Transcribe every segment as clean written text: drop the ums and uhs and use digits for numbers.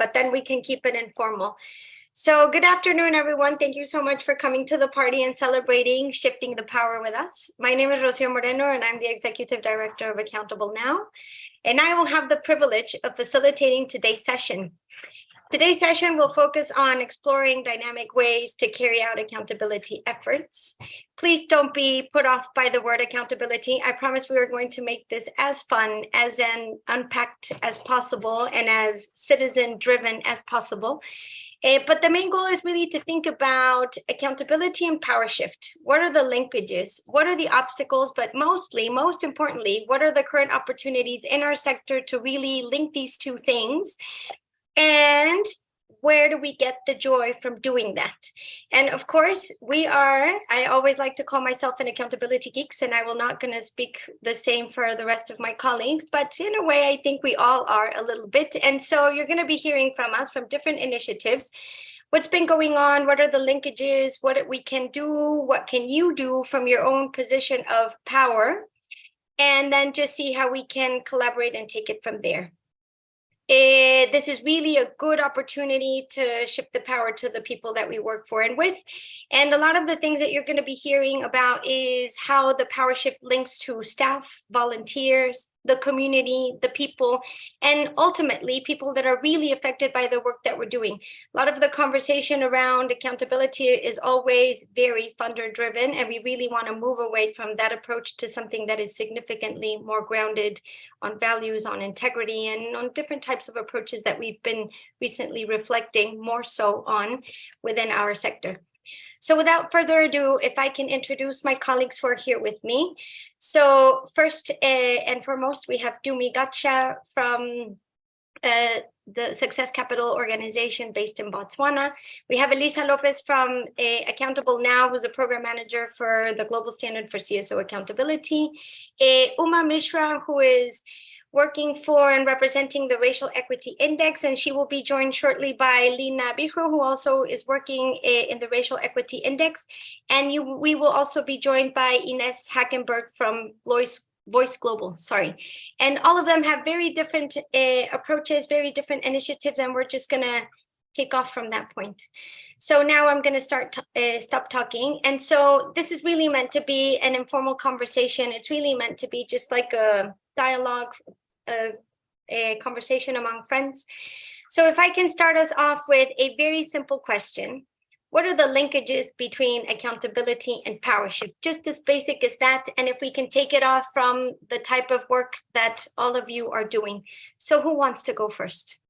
but then we can keep it informal. So good afternoon, everyone. Thank you so much for coming to the party and celebrating Shifting the Power with us. My name is Rocio Moreno, and I'm the Executive Director of Accountable Now, and I will have the privilege of facilitating today's session. Today's session will focus on exploring dynamic ways to carry out accountability efforts. Please don't be put off by the word accountability. I promise we are going to make this as fun, as unpacked as possible, and as citizen-driven as possible. But the main goal is really to think about accountability and power shift. What are the linkages? What are the obstacles? But most importantly, what are the current opportunities in our sector to really link these two things? And where do we get the joy from doing that? And of course, I always like to call myself an accountability geeks, and I will not going to speak the same for the rest of my colleagues, but in a way, I think we all are a little bit. And so you're going to be hearing from us from different initiatives. What's been going on? What are the linkages? What we can do? What can you do from your own position of power? And then just see how we can collaborate and take it from there. This is really a good opportunity to shift the power to the people that we work for and with. And a lot of the things that you're going to be hearing about is how the power shift links to staff, volunteers, the community, the people, and ultimately people that are really affected by the work that we're doing. A lot of the conversation around accountability is always very funder driven, and we really want to move away from that approach to something that is significantly more grounded on values, on integrity, and on different types of approaches that we've been recently reflecting more so on within our sector. So without further ado, if I can introduce my colleagues who are here with me. So first and foremost, we have Dumi Gacha from the Success Capital organization based in Botswana. We have Elisa Lopez from Accountable Now, who's a program manager for the Global Standard for CSO Accountability. Uma Mishra, who is working for and representing the Racial Equity Index, and she will be joined shortly by Lina Bihru, who also is working in the Racial Equity Index. And we will also be joined by Ines Hackenberg from Voice Global, And all of them have very different approaches, very different initiatives, and we're just gonna kick off from that point. So now I'm gonna stop talking. And so this is really meant to be an informal conversation. It's really meant to be just like a dialogue, a conversation among friends. So if I can start us off with a very simple question. What are the linkages between accountability and power shift? Just as basic as that. And if we can take it off from the type of work that all of you are doing. So who wants to go first?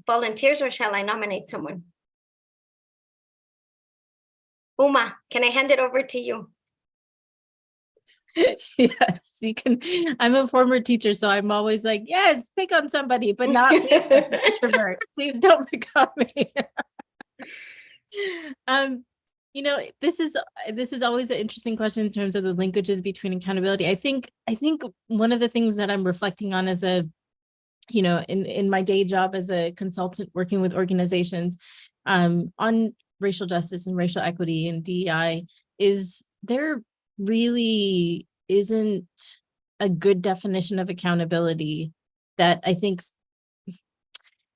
Volunteers, or shall I nominate someone? Uma, can I hand it over to you? Yes, you can. I'm a former teacher, so I'm always like, yes, pick on somebody, but not me, introvert. Please don't pick on me. This is always an interesting question in terms of the linkages between accountability. I think one of the things that I'm reflecting on as in my day job as a consultant working with organizations on racial justice and racial equity and DEI is there really isn't a good definition of accountability that I think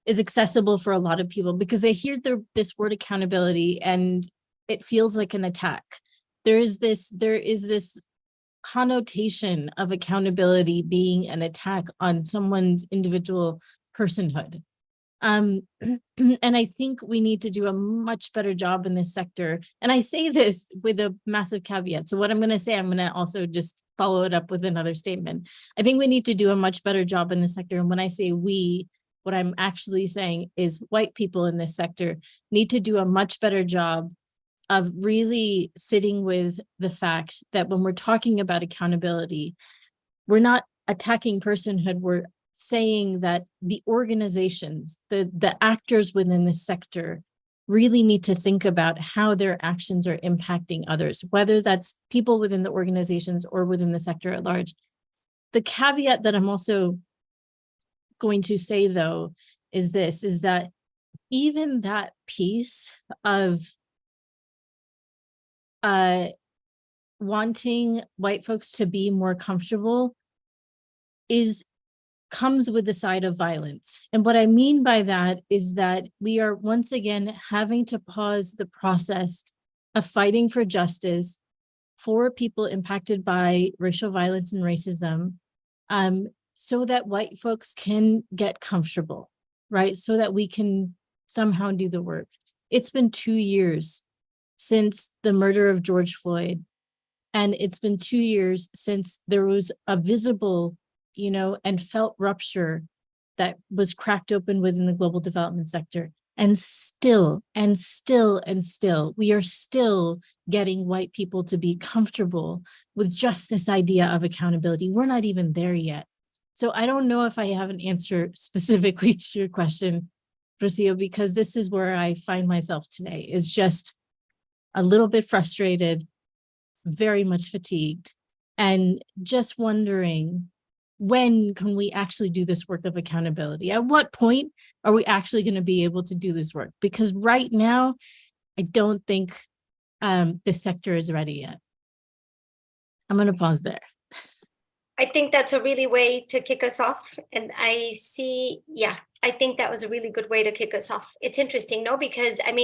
is accessible for a lot of people, because they hear this word accountability and it feels like an attack. There is this connotation of accountability being an attack on someone's individual personhood. And I think we need to do a much better job in this sector. And I say this with a massive caveat. So what I'm going to say, I'm going to also just follow it up with another statement. I think we need to do a much better job in this sector. And when I say we, what I'm actually saying is white people in this sector need to do a much better job of really sitting with the fact that when we're talking about accountability, we're not attacking personhood, we're saying that the organizations, the actors within this sector really need to think about how their actions are impacting others, whether that's people within the organizations or within the sector at large. The caveat that I'm also going to say, though, is that even that piece of wanting white folks to be more comfortable is comes with the side of violence. And what I mean by that is that we are once again having to pause the process of fighting for justice for people impacted by racial violence and racism, so that white folks can get comfortable, right? So that we can somehow do the work. It's been 2 years since the murder of George Floyd. And it's been 2 years since there was a visible, and felt rupture that was cracked open within the global development sector. And still, we are still getting white people to be comfortable with just this idea of accountability. We're not even there yet. So I don't know if I have an answer specifically to your question, Rocio, because this is where I find myself today, is just a little bit frustrated, very much fatigued, and just wondering, when can we actually do this work of accountability? At what point are we actually going to be able to do this work? Because right now, I don't think the sector is ready yet. I'm going to pause there. I think that's a really way to kick us off. And I think that was a really good way to kick us off. It's interesting, no? Because and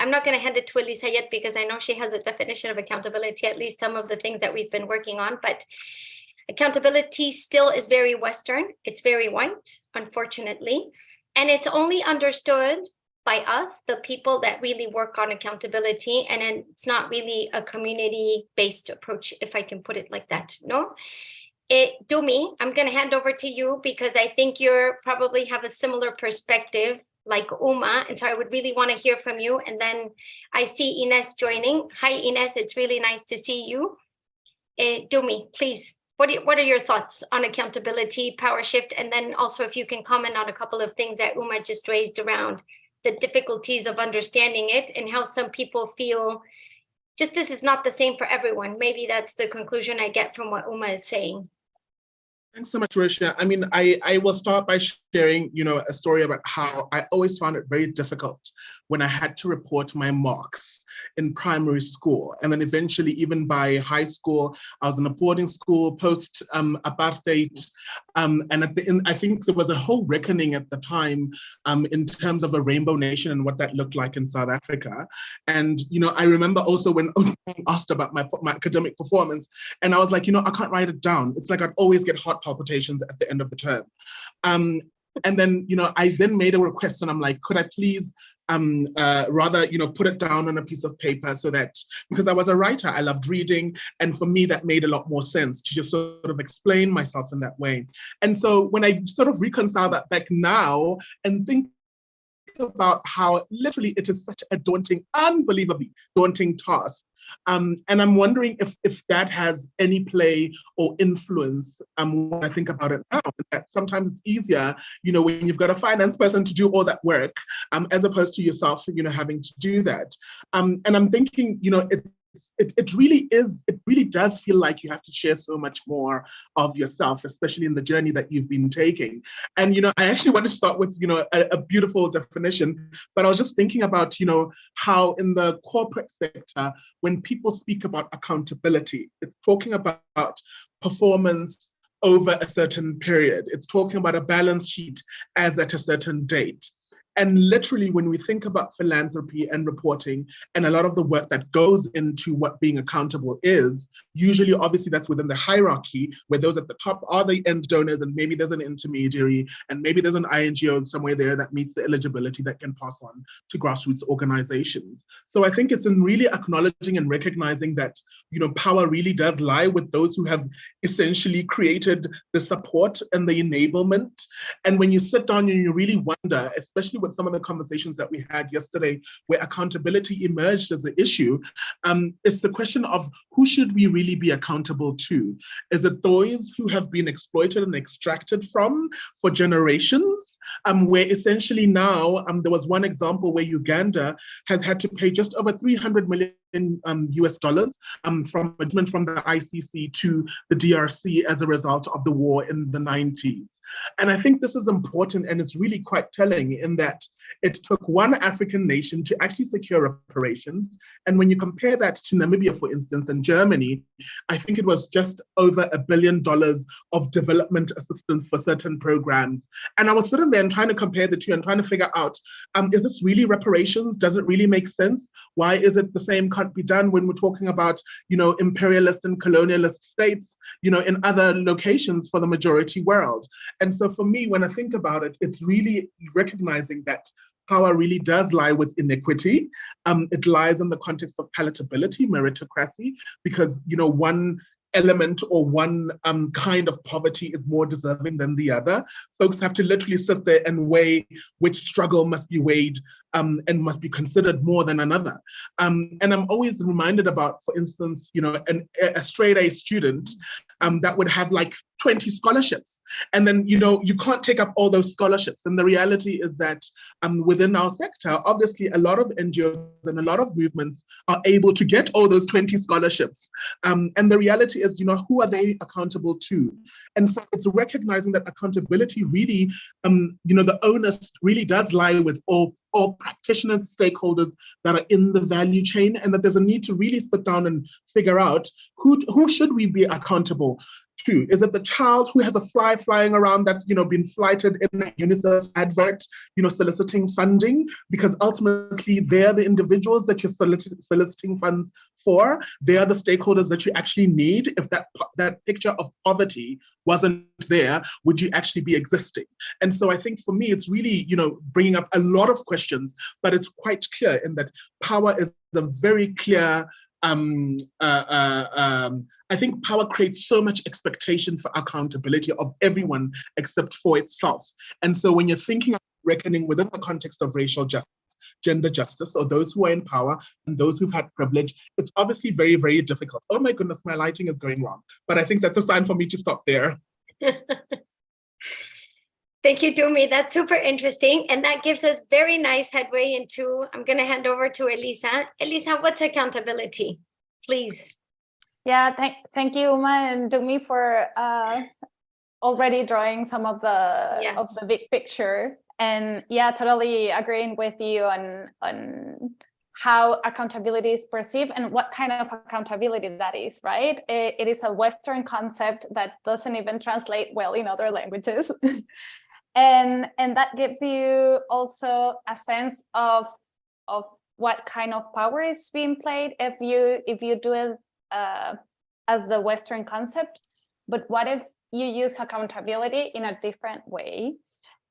I'm not going to hand it to Elisa yet, because I know she has a definition of accountability, at least some of the things that we've been working on, but accountability still is very Western. It's very white, unfortunately. And it's only understood by us, the people that really work on accountability. And then it's not really a community-based approach, if I can put it like that, no? Dumi, I'm going to hand over to you, because I think you probably have a similar perspective like Uma. And so I would really want to hear from you. And then I see Ines joining. Hi, Ines. It's really nice to see you. Dumi, please. What are your thoughts on accountability, power shift? And then also if you can comment on a couple of things that Uma just raised around the difficulties of understanding it and how some people feel justice is not the same for everyone. Maybe that's the conclusion I get from what Uma is saying. Thanks so much, Rocia. I will start by sharing, a story about how I always found it very difficult when I had to report my marks in primary school. And then eventually, even by high school, I was in a boarding school post apartheid. And at the end, I think there was a whole reckoning at the time in terms of a rainbow nation and what that looked like in South Africa. And, I remember also when asked about my academic performance, and I was like, I can't write it down. It's like I'd always get heart palpitations at the end of the term. And then, I then made a request, and I'm like, could I please rather, put it down on a piece of paper, so that, because I was a writer, I loved reading. And for me, that made a lot more sense to just sort of explain myself in that way. And so when I sort of reconcile that back now and think about how literally it is such a daunting, unbelievably daunting task. And I'm wondering if that has any play or influence when I think about it now. That sometimes it's easier, when you've got a finance person to do all that work, as opposed to yourself, having to do that. And I'm thinking, it really does feel like you have to share so much more of yourself, especially in the journey that you've been taking. And, I actually want to start with, a beautiful definition, but I was just thinking about, how in the corporate sector, when people speak about accountability, it's talking about performance over a certain period. It's talking about a balance sheet as at a certain date. And literally, when we think about philanthropy and reporting and a lot of the work that goes into what being accountable is, usually, obviously, that's within the hierarchy, where those at the top are the end donors, and maybe there's an intermediary, and maybe there's an INGO somewhere there that meets the eligibility that can pass on to grassroots organizations. So I think it's in really acknowledging and recognizing that, power really does lie with those who have essentially created the support and the enablement. And when you sit down and you really wonder, especially with some of the conversations that we had yesterday, where accountability emerged as an issue, it's the question of who should we really be accountable to? Is it those who have been exploited and extracted from for generations? Where essentially now, there was one example where Uganda has had to pay just over $300 million US dollars from the ICC to the DRC as a result of the war in the 90s. And I think this is important, and it's really quite telling in that it took one African nation to actually secure reparations. And when you compare that to Namibia, for instance, and Germany, I think it was just over $1 billion of development assistance for certain programs. And I was sitting there and trying to compare the two and trying to figure out, is this really reparations? Does it really make sense? Why is it the same can't be done when we're talking about, imperialist and colonialist states, in other locations for the majority world? And so for me, when I think about it, it's really recognizing that power really does lie with inequity. It lies in the context of palatability, meritocracy, because one element or one kind of poverty is more deserving than the other. Folks have to literally sit there and weigh which struggle must be weighed and must be considered more than another. And I'm always reminded about, for instance, a straight A student that would have like 20 scholarships. And then, you can't take up all those scholarships. And the reality is that within our sector, obviously a lot of NGOs and a lot of movements are able to get all those 20 scholarships. And the reality is, who are they accountable to? And so it's recognizing that accountability really, the onus really does lie with all practitioners, stakeholders that are in the value chain, and that there's a need to really sit down and figure out who should we be accountable to? Is it the child who has a fly flying around that's been flighted in a UNICEF advert, soliciting funding? Because ultimately they're the individuals that you're soliciting funds for. They are the stakeholders that you actually need. If that picture of poverty wasn't there, would you actually be existing? And so I think for me, it's really bringing up a lot of questions, but it's quite clear in that power is a very clear. I think power creates so much expectation for accountability of everyone except for itself. And so when you're thinking of reckoning within the context of racial justice, gender justice, or those who are in power and those who've had privilege, it's obviously very, very difficult. Oh my goodness, my lighting is going wrong. But I think that's a sign for me to stop there. Thank you, Dumi. That's super interesting. And that gives us very nice headway into, I'm going to hand over to Elisa. Elisa, what's accountability? Please. Yeah, thank you, Uma and Dumi, for already drawing some of the big picture. And yeah, totally agreeing with you on how accountability is perceived and what kind of accountability that is, right? It is a Western concept that doesn't even translate well in other languages. And that gives you also a sense of what kind of power is being played if you do it as the Western concept. But what if you use accountability in a different way?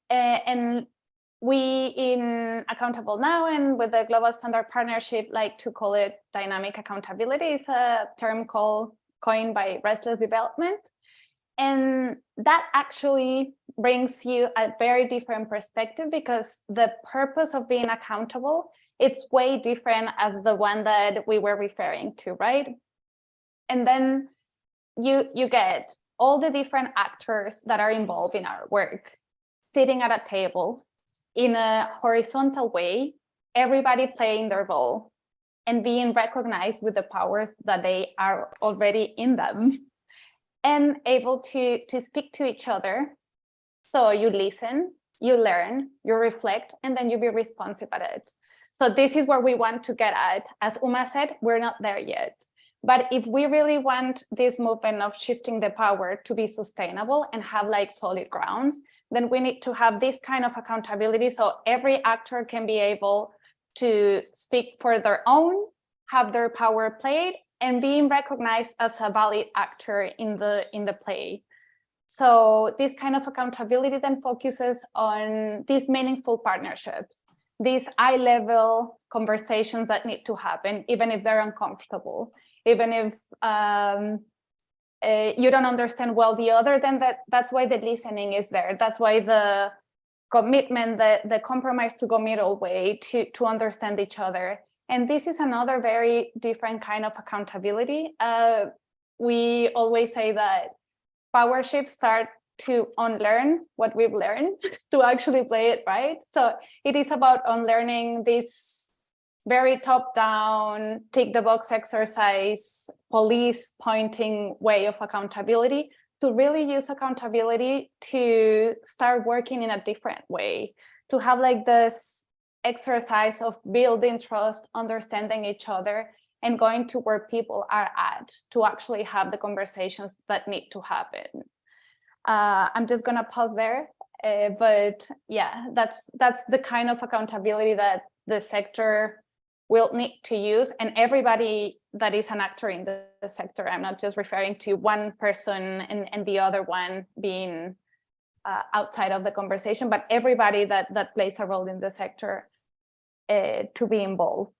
And we in Accountable Now and with the Global Standard Partnership like to call it dynamic accountability. It's a term coined by Restless Development. And that actually brings you a very different perspective, because the purpose of being accountable, it's way different as the one that we were referring to, right? And then you get all the different actors that are involved in our work sitting at a table in a horizontal way, everybody playing their role and being recognized with the powers that they are already in them, and able to speak to each other. So you listen, you learn, you reflect, and then you be responsive at it. So this is where we want to get at. As Uma said, we're not there yet. But if we really want this movement of shifting the power to be sustainable and have like solid grounds, then we need to have this kind of accountability so every actor can be able to speak for their own, have their power played, and being recognized as a valid actor in the play. So this kind of accountability then focuses on these meaningful partnerships, these eye-level conversations that need to happen, even if they're uncomfortable, even if you don't understand well the other, then that's why the listening is there. That's why the commitment, the compromise to go middle way to understand each other. And this is another very different kind of accountability. We always say that power shifts start to unlearn what we've learned to actually play it right. So it is about unlearning this very top-down, tick-the-box exercise, police pointing way of accountability to really use accountability to start working in a different way, to have like this exercise of building trust, understanding each other, and going to where people are at to actually have the conversations that need to happen. I'm just gonna pause there, but yeah, that's the kind of accountability that the sector will need to use, and everybody that is an actor in the sector. I'm not just referring to one person and the other one being outside of the conversation, but everybody that plays a role in the sector to be involved.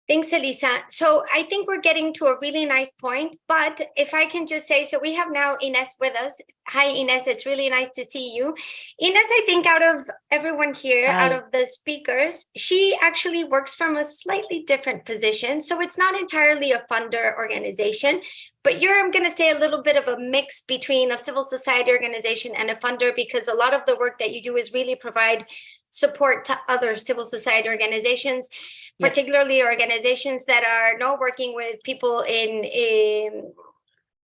Thanks, Elisa. So I think we're getting to a really nice point, but if I can just say, so we have now Ines with us. Hi, Ines, it's really nice to see you. Ines, I think out of everyone here, Hi. out of the speakers, she actually works from a slightly different position. So it's not entirely a funder organization, but you're, I'm going to say, a little bit of a mix between a civil society organization and a funder, because a lot of the work that you do is really provide support to other civil society organizations. Yes. Particularly organizations that are not working with people in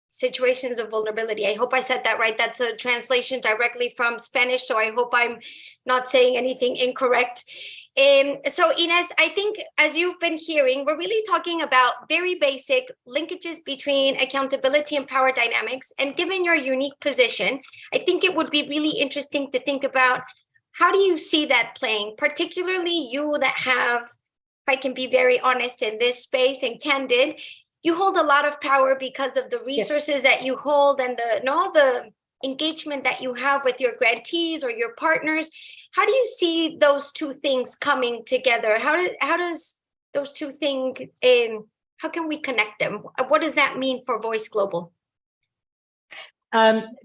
situations of vulnerability. I hope I said that right. That's a translation directly from Spanish, so I hope I'm not saying anything incorrect. So Ines, I think as you've been hearing, we're really talking about very basic linkages between accountability and power dynamics. And given your unique position, I think it would be really interesting to think about, how do you see that playing, particularly you that have, I can be very honest in this space and candid, you hold a lot of power because of the resources that you hold and the engagement that you have with your grantees or your partners. How do you see those two things coming together? How does those two things, how can we connect them? What does that mean for Voice Global?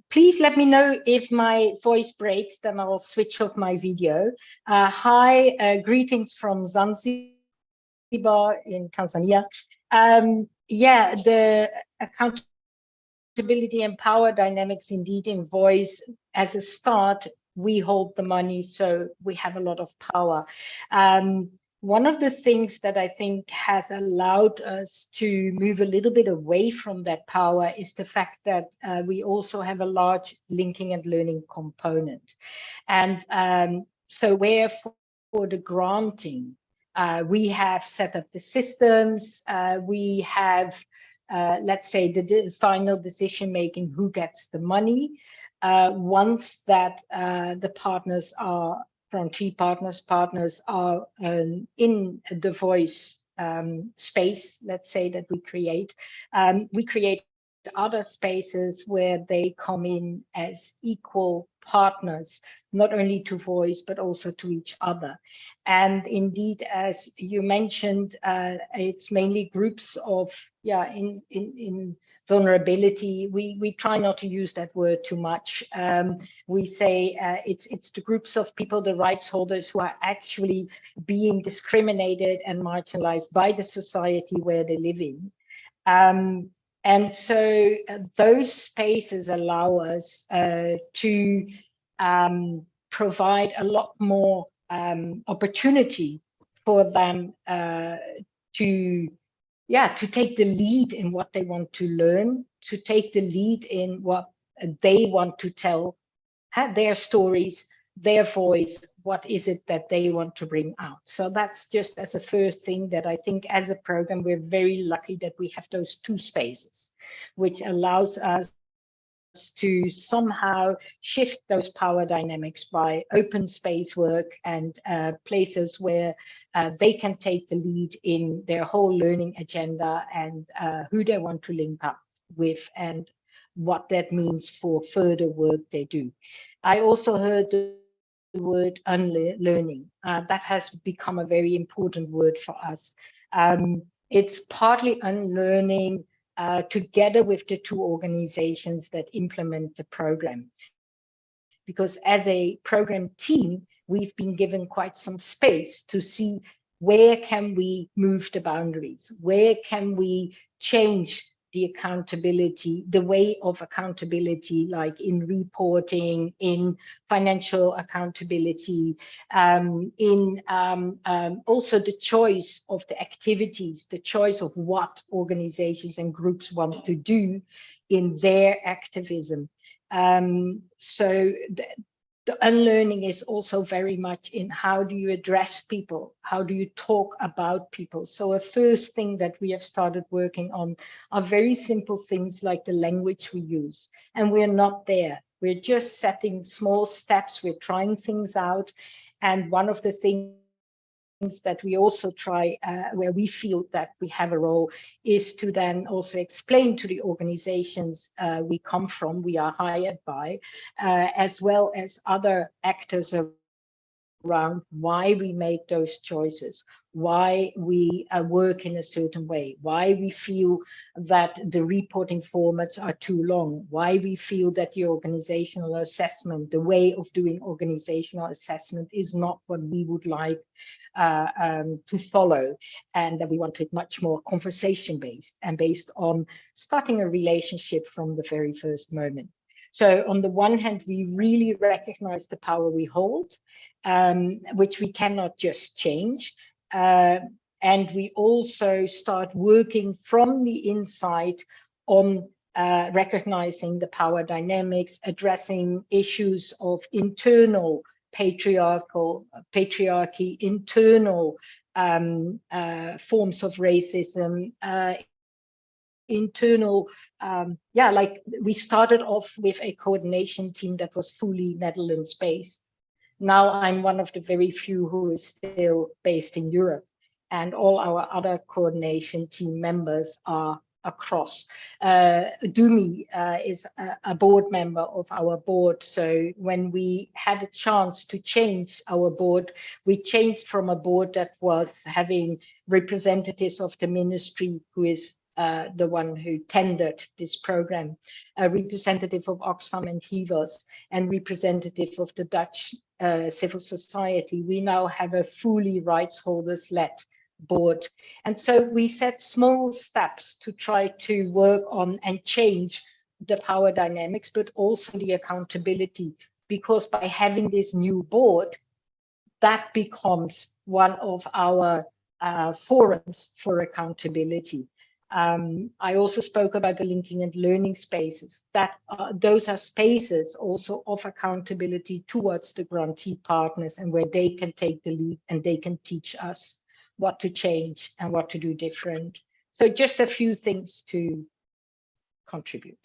Please let me know if my voice breaks, then I'll switch off my video. Hi, greetings from Zanzibar in Tanzania. Yeah, the accountability and power dynamics indeed in Voice. As a start, we hold the money, so we have a lot of power. One of the things that I think has allowed us to move a little bit away from that power is the fact that we also have a large linking and learning component. And so where for the granting, we have set up the systems, we have, let's say, the final decision making, who gets the money. Once that the partners are, grantee partners are in the Voice space, let's say, that we create other spaces where they come in as equal partners, not only to Voice, but also to each other. And indeed, as you mentioned, it's mainly groups of, in vulnerability. We try not to use that word too much. We say it's the groups of people, the rights holders, who are actually being discriminated and marginalized by the society where they live in. And so those spaces allow us to provide a lot more opportunity for them to take the lead in what they want to learn, to take the lead in what they want to tell, their stories, their voice, what is it that they want to bring out. So that's just as a first thing that I think as a program, we're very lucky that we have those two spaces, which allows us to somehow shift those power dynamics by open space work and places where they can take the lead in their whole learning agenda and who they want to link up with and what that means for further work they do. I also heard the word unlearning. That has become a very important word for us. It's partly unlearning together with the two organizations that implement the program. Because as a program team, we've been given quite some space to see where can we move the boundaries, where can we change the accountability, the way of accountability, like in reporting, in financial accountability, in also the choice of the activities, the choice of what organizations and groups want to do in their activism. So the unlearning is also very much in how do you address people? How do you talk about people? So a first thing that we have started working on are very simple things like the language we use. And we're not there. We're just setting small steps. We're trying things out. And one of the things that we also try, where we feel that we have a role, is to then also explain to the organizations we come from, we are hired by, as well as other actors around why we make those choices, why we work in a certain way, why we feel that the reporting formats are too long, why we feel that the organizational assessment, the way of doing organizational assessment is not what we would like to follow, and that we want it much more conversation-based and based on starting a relationship from the very first moment. So on the one hand, we really recognize the power we hold, which we cannot just change. And we also start working from the inside on recognizing the power dynamics, addressing issues of internal patriarchy, internal forms of racism, internal, like we started off with a coordination team that was fully Netherlands based. Now I'm one of the very few who is still based in Europe, and all our other coordination team members are across. Dumi is a board member of our board. So when we had a chance to change our board, we changed from a board that was having representatives of the ministry, who is the one who tendered this program, a representative of Oxfam and Hivos, and representative of the Dutch civil society. We now have a fully rights holders-led board. And so we set small steps to try to work on and change the power dynamics, but also the accountability, because by having this new board, that becomes one of our forums for accountability. I also spoke about the linking and learning spaces. That those are spaces also of accountability towards the grantee partners, and where they can take the lead and they can teach us what to change and what to do different. So just a few things to contribute.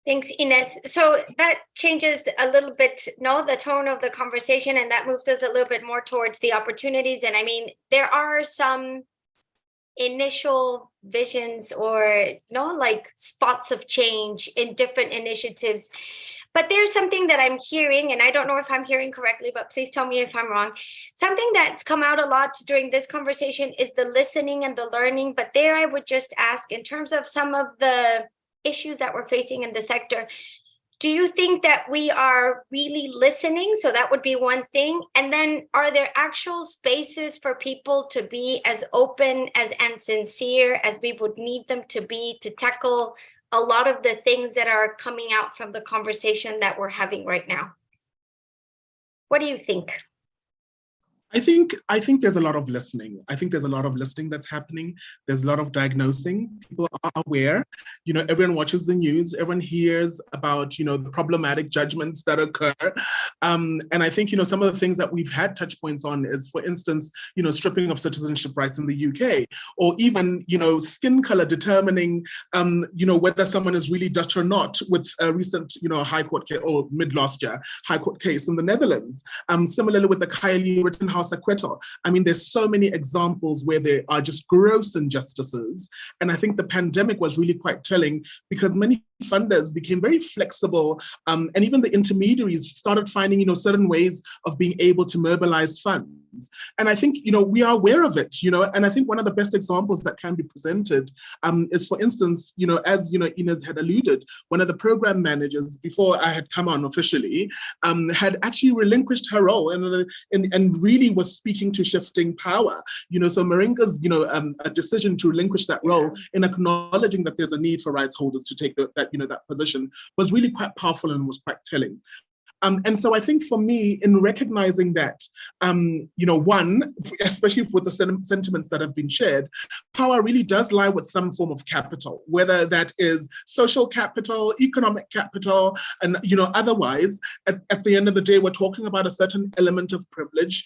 Thanks, Ines. So that changes a little bit, the tone of the conversation, and that moves us a little bit more towards the opportunities. And I mean, there are some initial visions or like spots of change in different initiatives. But there's something that I'm hearing, and I don't know if I'm hearing correctly, but please tell me if I'm wrong. Something that's come out a lot during this conversation is the listening and the learning. But there I would just ask, in terms of some of the issues that we're facing in the sector, do you think that we are really listening? So that would be one thing. And then are there actual spaces for people to be as open and sincere as we would need them to be to tackle a lot of the things that are coming out from the conversation that we're having right now? What do you think? I think there's a lot of listening. I think there's a lot of listening that's happening. There's a lot of diagnosing. People are aware. Everyone watches the news. Everyone hears about, the problematic judgments that occur. And I think, some of the things that we've had touch points on is, for instance, stripping of citizenship rights in the UK, or even, skin color determining, whether someone is really Dutch or not, with a recent, high court case, or mid last year, high court case in the Netherlands. Similarly with the Kylie Rittenhouse acquittal. I mean, there's so many examples where there are just gross injustices. And I think the pandemic was really quite telling, because many funders became very flexible, and even the intermediaries started finding, certain ways of being able to mobilize funds. And I think, we are aware of it, and I think one of the best examples that can be presented is, for instance, as, Ines had alluded, one of the program managers, before I had come on officially, had actually relinquished her role and really was speaking to shifting power. So Maringa's, a decision to relinquish that role in acknowledging that there's a need for rights holders to take that position was really quite powerful and was quite telling. And so I think for me, in recognizing that, one, especially with the sentiments that have been shared, power really does lie with some form of capital, whether that is social capital, economic capital, and otherwise, at the end of the day, we're talking about a certain element of privilege,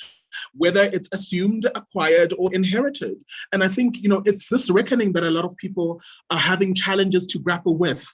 whether it's assumed, acquired, or inherited. And I think, it's this reckoning that a lot of people are having challenges to grapple with.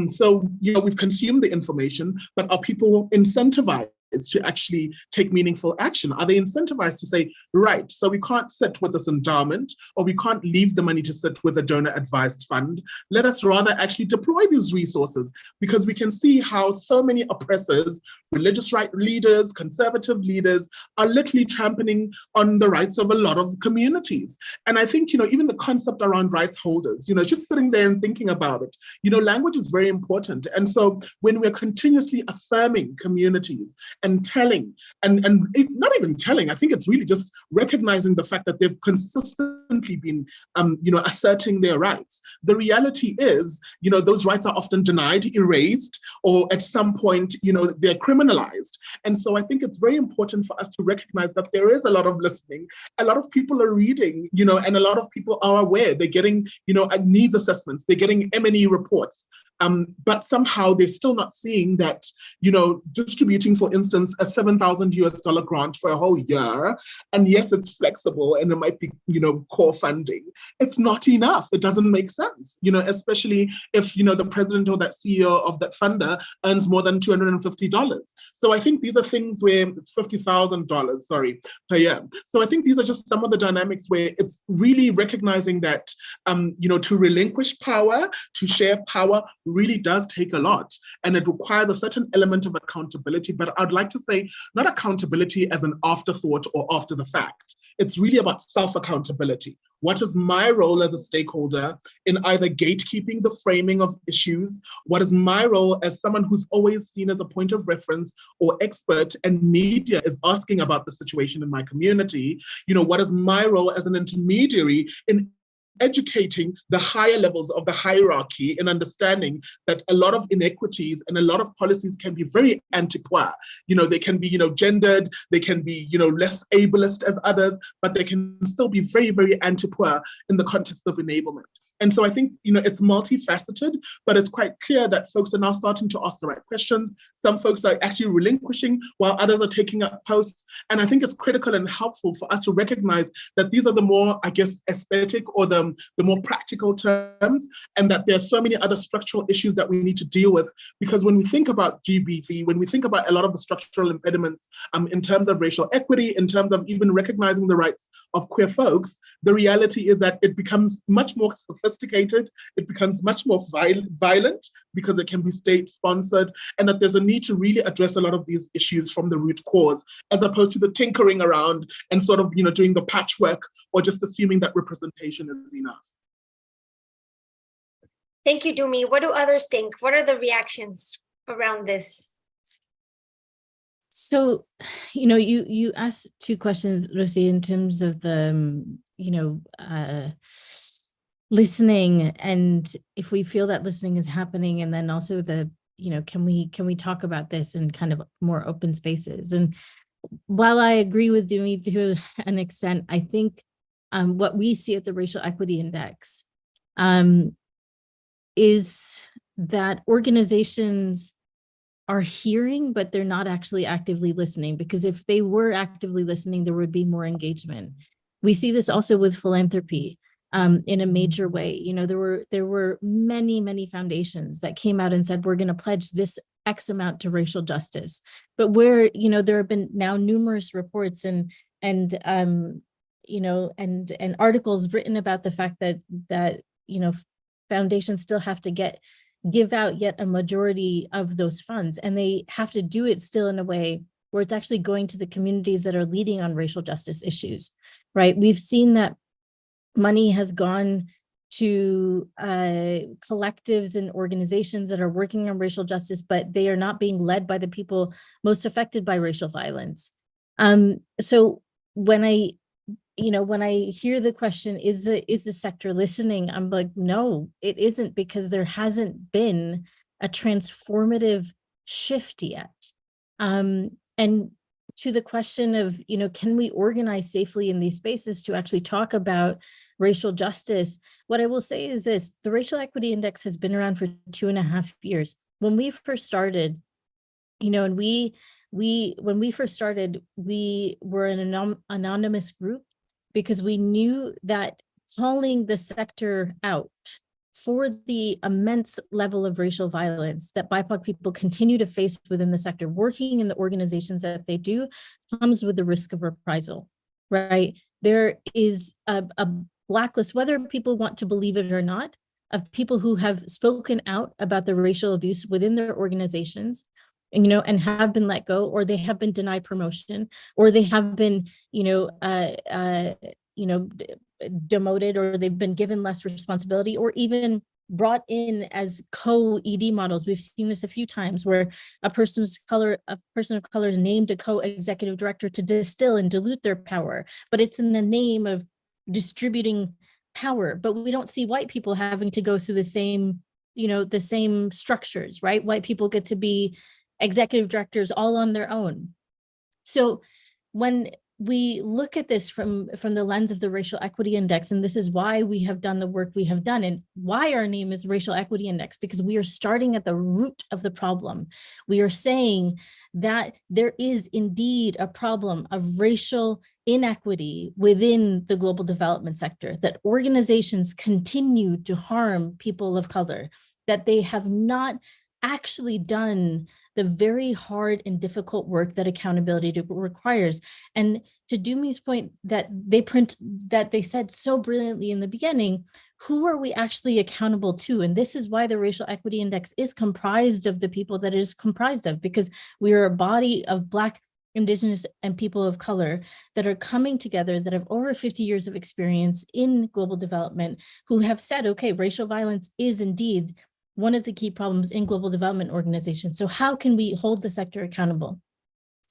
So, we've consumed the information, but are people incentivized to actually take meaningful action? Are they incentivized to say, right, so we can't sit with this endowment, or we can't leave the money to sit with a donor advised fund. Let us rather actually deploy these resources, because we can see how so many oppressors, religious right leaders, conservative leaders, are literally championing on the rights of a lot of communities. And I think, even the concept around rights holders, just sitting there and thinking about it, language is very important. And so when we're continuously affirming communities and telling, and not even telling, I think it's really just recognizing the fact that they've consistently been, asserting their rights. The reality is, those rights are often denied, erased, or at some point, they're criminalized. And so I think it's very important for us to recognize that there is a lot of listening, a lot of people are reading, and a lot of people are aware. They're getting, needs assessments, they're getting M&E reports. But somehow they're still not seeing that, distributing, for instance, a $7,000 grant for a whole year, and yes, it's flexible and it might be, core funding. It's not enough. It doesn't make sense, especially if, the president or that CEO of that funder earns more than $250. So I think these are things where $50,000, per year. So I think these are just some of the dynamics where it's really recognizing that, to relinquish power, to share power, really does take a lot, and it requires a certain element of accountability. But I'd like to say, not accountability as an afterthought or after the fact. It's really about self-accountability. What is my role as a stakeholder in either gatekeeping the framing of issues? What is my role as someone who's always seen as a point of reference or expert, and media is asking about the situation in my community? What is my role as an intermediary in educating the higher levels of the hierarchy in understanding that a lot of inequities and a lot of policies can be very anti-poor. They can be, gendered, they can be, less ableist as others, but they can still be very, very anti-poor in the context of enablement. And so I think, it's multifaceted, but it's quite clear that folks are now starting to ask the right questions. Some folks are actually relinquishing while others are taking up posts. And I think it's critical and helpful for us to recognize that these are the more, aesthetic or the more practical terms, and that there's so many other structural issues that we need to deal with. Because when we think about GBV, when we think about a lot of the structural impediments in terms of racial equity, in terms of even recognizing the rights of queer folks, the reality is that it becomes much more sophisticated, it becomes much more violent because it can be state-sponsored, and that there's a need to really address a lot of these issues from the root cause, as opposed to the tinkering around and sort of, doing the patchwork or just assuming that representation is enough. Thank you, Dumi. What do others think? What are the reactions around this? So, you asked two questions, Rosie, in terms of the, listening, and if we feel that listening is happening, and then also the, can we talk about this in kind of more open spaces? And while I agree with Dumi to an extent, I think what we see at the Racial Equity Index is that organizations are hearing, but they're not actually actively listening, because if they were actively listening, there would be more engagement. We see this also with philanthropy in a major way. There were many foundations that came out and said, we're going to pledge this X amount to racial justice. But where, there have been now numerous reports and articles written about the fact that foundations still have to give out yet a majority of those funds, and they have to do it still in a way where it's actually going to the communities that are leading on racial justice issues, right? We've seen that money has gone to collectives and organizations that are working on racial justice, but they are not being led by the people most affected by racial violence. So when I hear the question, is the sector listening? I'm like, no, it isn't, because there hasn't been a transformative shift yet. And to the question of, can we organize safely in these spaces to actually talk about racial justice? What I will say is this: the Racial Equity Index has been around for 2.5 years. When we first started, and when we first started, we were an anonymous group because we knew that calling the sector out for the immense level of racial violence that BIPOC people continue to face within the sector, working in the organizations that they do, comes with the risk of reprisal, right? There is a blacklist, whether people want to believe it or not, of people who have spoken out about the racial abuse within their organizations, and have been let go, or they have been denied promotion, or they have been, demoted, or they've been given less responsibility, or even brought in as co-ED models. We've seen this a few times where a person of color is named a co-executive director to distill and dilute their power, but it's in the name of distributing power. But we don't see white people having to go through the same structures, right? White people get to be executive directors all on their own. So when we look at this from the lens of the Racial Equity Index, and this is why we have done the work we have done, and why our name is Racial Equity Index, because we are starting at the root of the problem. We are saying that there is indeed a problem of racial inequity within the global development sector, that organizations continue to harm people of color, that they have not actually done the very hard and difficult work that accountability requires. And to Dumi's point that they said so brilliantly in the beginning, who are we actually accountable to? And this is why the Racial Equity Index is comprised of the people that it is comprised of, because we are a body of Black, Indigenous, and people of color that are coming together, that have over 50 years of experience in global development, who have said, okay, racial violence is indeed one of the key problems in global development organizations. So how can we hold the sector accountable?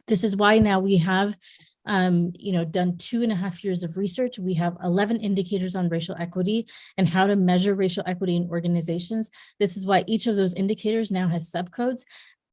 This is why now we have done 2.5 years of research. We have 11 indicators on racial equity and how to measure racial equity in organizations. This is why each of those indicators now has subcodes.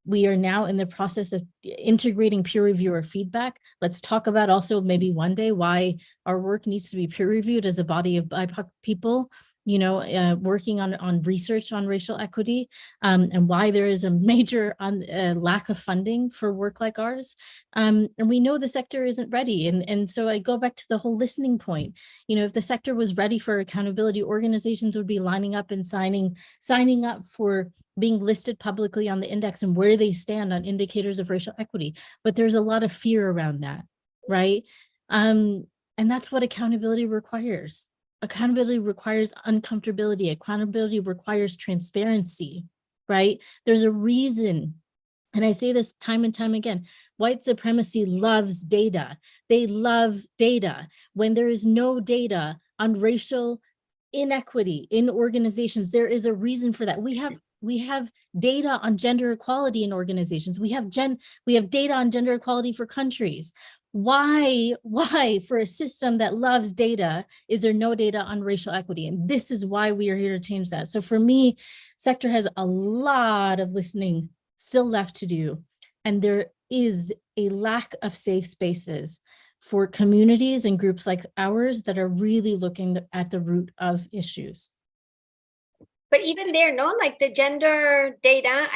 We are now in the process of integrating peer reviewer feedback. Let's talk about also maybe one day why our work needs to be peer reviewed as a body of BIPOC people, working on research on racial equity, and why there is a major lack of funding for work like ours. And we know the sector isn't ready. And so I go back to the whole listening point. If the sector was ready for accountability, organizations would be lining up and signing up for being listed publicly on the index and where they stand on indicators of racial equity. But there's a lot of fear around that, right? And that's what accountability requires. Accountability requires uncomfortability. Accountability requires transparency, right? There's a reason, and I say this time and time again, white supremacy loves data. They love data. When there is no data on racial inequity in organizations, there is a reason for that. We have data on gender equality in organizations. We have data on gender equality for countries. Why for a system that loves data, is there no data on racial equity? And this is why we are here to change that. So for me, sector has a lot of listening still left to do. And there is a lack of safe spaces for communities and groups like ours that are really looking at the root of issues. But even there, like the gender data,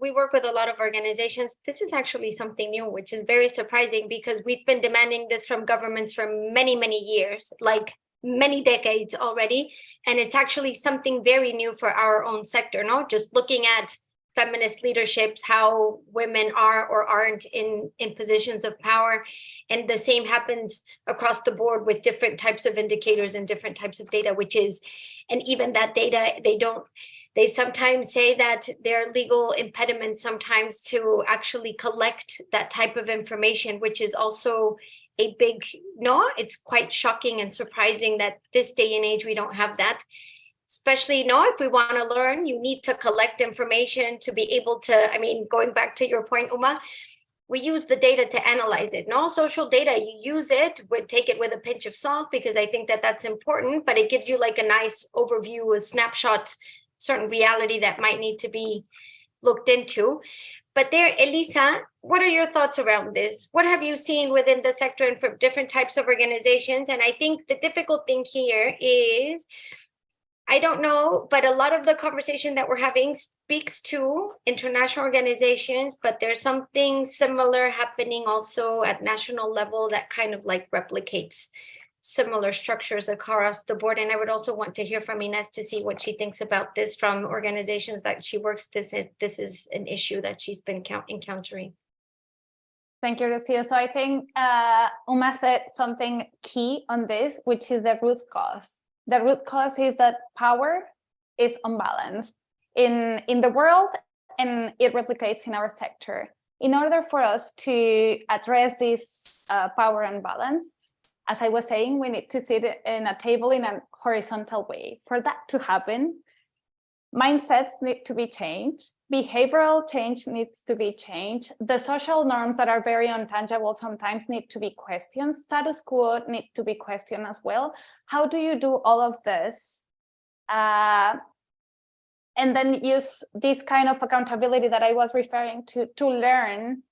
we work with a lot of organizations. This is actually something new, which is very surprising because we've been demanding this from governments for many, many years, like many decades already. And it's actually something very new for our own sector, just looking at feminist leaderships, how women are or aren't in positions of power. And the same happens across the board with different types of indicators and different types of data, and even that data, they sometimes say that there are legal impediments sometimes to actually collect that type of information, which is also a big, it's quite shocking and surprising that this day and age, we don't have that. Especially, if we want to learn, you need to collect information to be able to, going back to your point, Uma, we use the data to analyze it. Social data, you use it, take it with a pinch of salt, because I think that that's important, but it gives you like a nice overview, a snapshot, certain reality that might need to be looked into. But there, Elisa, what are your thoughts around this? What have you seen within the sector and for different types of organizations? And I think the difficult thing here is, I don't know, but a lot of the conversation that we're having speaks to international organizations, but there's something similar happening also at national level that kind of like replicates similar structures across the board. And I would also want to hear from Ines to see what she thinks about this from organizations that she works. This is an issue that she's been encountering. Thank you, Lucia. So I think Uma said something key on this, which is the root cause. The root cause is that power is unbalanced in the world, and it replicates in our sector. In order for us to address this power imbalance, as I was saying, we need to sit in a table in a horizontal way. For that to happen, mindsets need to be changed, behavioral change needs to be changed, the social norms that are very intangible sometimes need to be questioned, status quo need to be questioned as well. How do you do all of this? And then use this kind of accountability that I was referring to learn,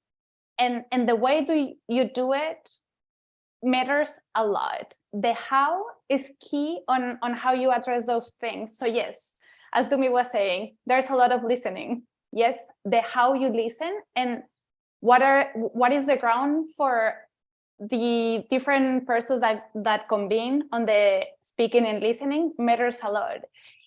and the way you do it matters a lot. The how is key on how you address those things. So yes, as Dumi was saying, there's a lot of listening. Yes, the how you listen and what is the ground for the different persons that convene on the speaking and listening matters a lot.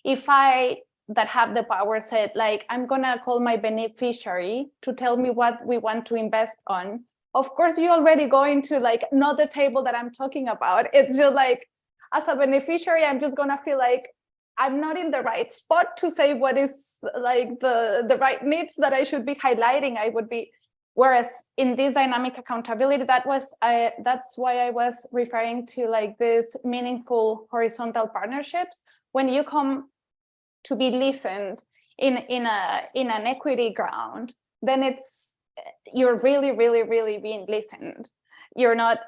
If I that have the power said, like, I'm gonna call my beneficiary to tell me what we want to invest on, of course, you already go into like not the table that I'm talking about. It's just like, as a beneficiary, I'm just gonna feel like I'm not in the right spot to say what is like the right needs that I should be highlighting. I would be, whereas in this dynamic accountability, that's why I was referring to like this meaningful horizontal partnerships. When you come to be listened in an equity ground, then you're really, really, really being listened. You're not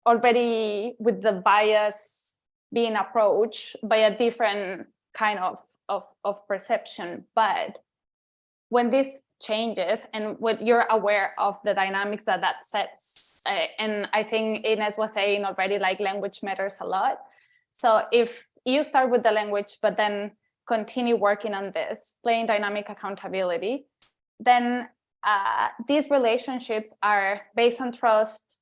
already with the bias being approached by a different kind of perception. But when this changes and when you're aware of the dynamics that sets, and I think Ines was saying already, like language matters a lot. So if you start with the language, but then continue working on this, playing dynamic accountability, then these relationships are based on trust.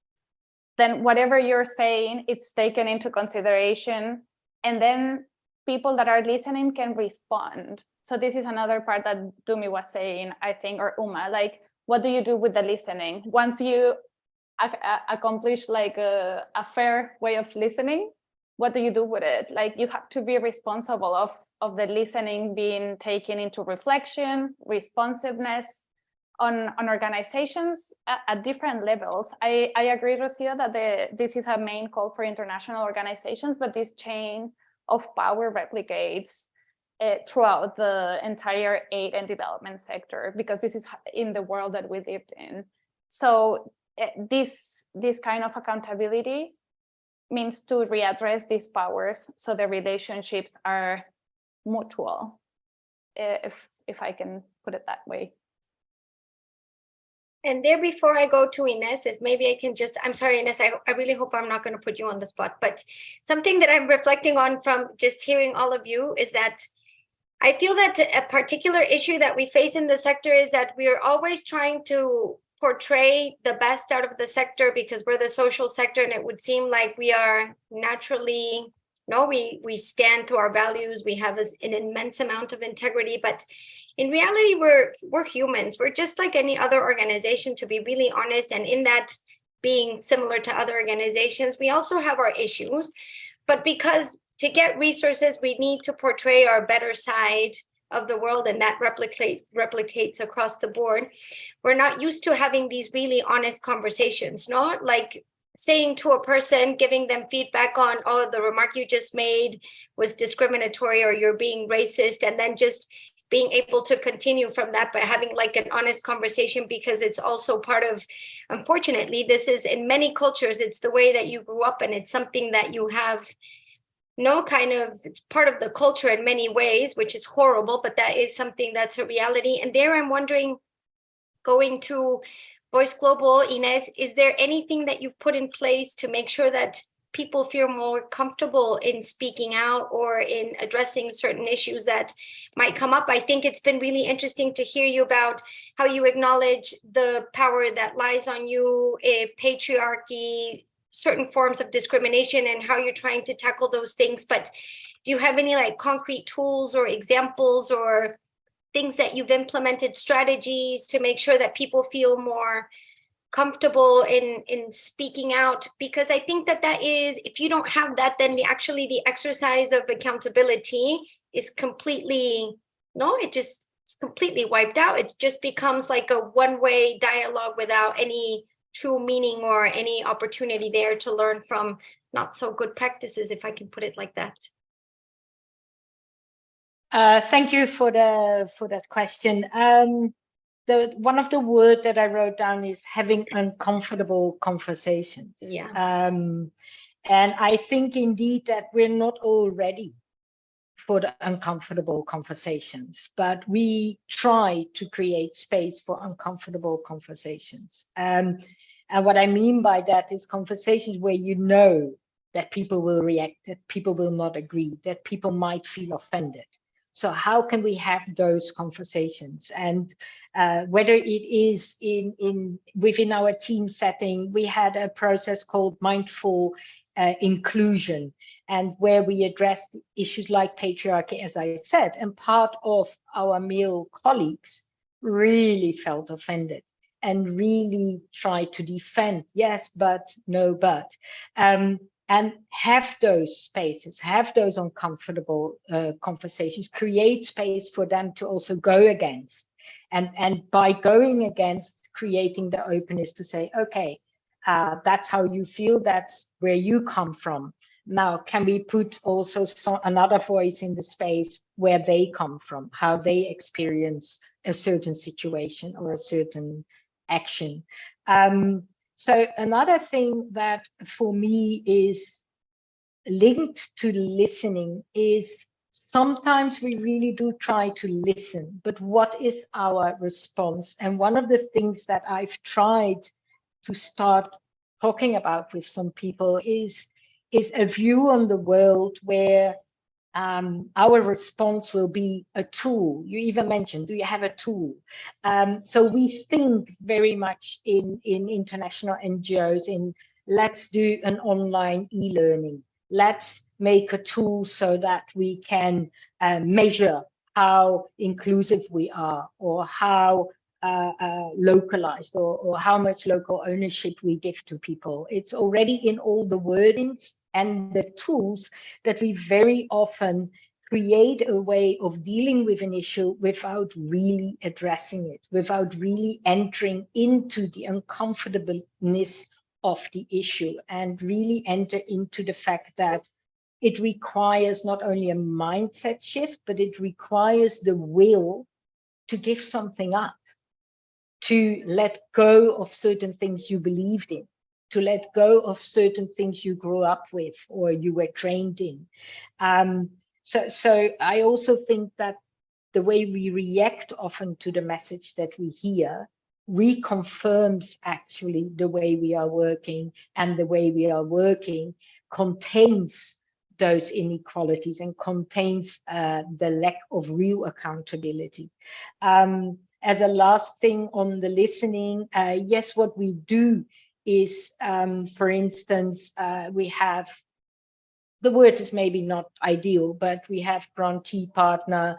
Then whatever you're saying, it's taken into consideration. And then people that are listening can respond. So this is another part that Dumi was saying, I think, or Uma, like, what do you do with the listening? Once you accomplish like a fair way of listening, what do you do with it? Like, you have to be responsible of the listening being taken into reflection, responsiveness on organizations at different levels. I agree, Rocio, that this is a main call for international organizations, but this chain of power replicates throughout the entire aid and development sector, because this is in the world that we lived in. So this kind of accountability means to readdress these powers so the relationships are mutual, if I can put it that way. And there, before I go to Ines, if maybe I can just, I'm sorry, Ines, I really hope I'm not going to put you on the spot, but something that I'm reflecting on from just hearing all of you is that I feel that a particular issue that we face in the sector is that we are always trying to portray the best out of the sector because we're the social sector, and it would seem like we are naturally, we stand to our values, we have an immense amount of integrity, but in reality, we're humans. We're just like any other organization, to be really honest. And in that, being similar to other organizations, we also have our issues. But because to get resources, we need to portray our better side of the world, and that replicates across the board. We're not used to having these really honest conversations, not like saying to a person, giving them feedback on, oh, the remark you just made was discriminatory or you're being racist, and then just being able to continue from that by having like an honest conversation, because it's also part of, unfortunately, this is in many cultures, it's the way that you grew up, and it's something that you have it's part of the culture in many ways, which is horrible, but that is something that's a reality. And there I'm wondering, going to Voice Global, Ines, is there anything that you've put in place to make sure that people feel more comfortable in speaking out or in addressing certain issues that might come up? I think it's been really interesting to hear you about how you acknowledge the power that lies on you, patriarchy, certain forms of discrimination, and how you're trying to tackle those things. But do you have any like concrete tools or examples or things that you've implemented, strategies to make sure that people feel more comfortable in speaking out? Because I think that is, if you don't have that, then the exercise of accountability is completely, it's completely wiped out. It just becomes like a one-way dialogue without any true meaning or any opportunity there to learn from not so good practices, if I can put it like that. Thank you for that question. One of the words that I wrote down is having uncomfortable conversations. Yeah. And I think indeed that we're not all ready for the uncomfortable conversations, but we try to create space for uncomfortable conversations. And what I mean by that is conversations where you know that people will react, that people will not agree, that people might feel offended. So how can we have those conversations? And whether it is within our team setting, we had a process called mindful inclusion, and where we addressed issues like patriarchy, as I said, and part of our male colleagues really felt offended and really tried to defend, yes, but, no, but. And have those spaces, have those uncomfortable conversations, create space for them to also go against. And by going against, creating the openness to say, okay, that's how you feel, that's where you come from. Now, can we put also another voice in the space where they come from, how they experience a certain situation or a certain action? So another thing that for me is linked to listening is sometimes we really do try to listen, but what is our response? And one of the things that I've tried to start talking about with some people is a view on the world where our response will be a tool. You even mentioned, do you have a tool? So we think very much in international NGOs in let's do an online e-learning. Let's make a tool so that we can measure how inclusive we are, or how localized, or how much local ownership we give to people. It's already in all the wordings and the tools that we very often create a way of dealing with an issue without really addressing it, without really entering into the uncomfortableness of the issue, and really enter into the fact that it requires not only a mindset shift, but it requires the will to give something up, to let go of certain things you believed in, to let go of certain things you grew up with or you were trained in. So I also think that the way we react often to the message that we hear reconfirms actually the way we are working, and the way we are working contains those inequalities and contains the lack of real accountability. As a last thing on the listening, yes, what we do is, for instance, we have, the word is maybe not ideal, but we have grantee partner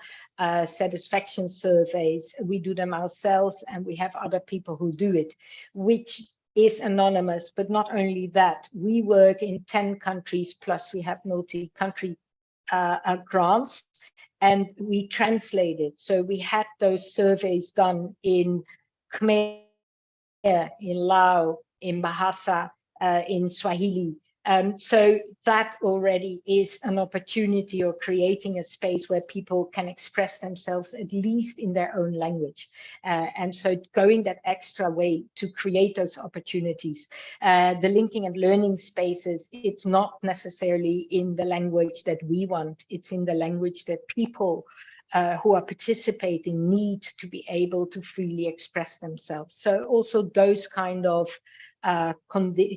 satisfaction surveys. We do them ourselves, and we have other people who do it, which is anonymous. But not only that, we work in 10 countries, plus we have multi-country grants, and we translate it. So we had those surveys done in Khmer, in Lao, in Bahasa, in Swahili. So that already is an opportunity, or creating a space where people can express themselves at least in their own language. And so going that extra way to create those opportunities. The linking and learning spaces, it's not necessarily in the language that we want, it's in the language that people who are participating need to be able to freely express themselves. So also those kind of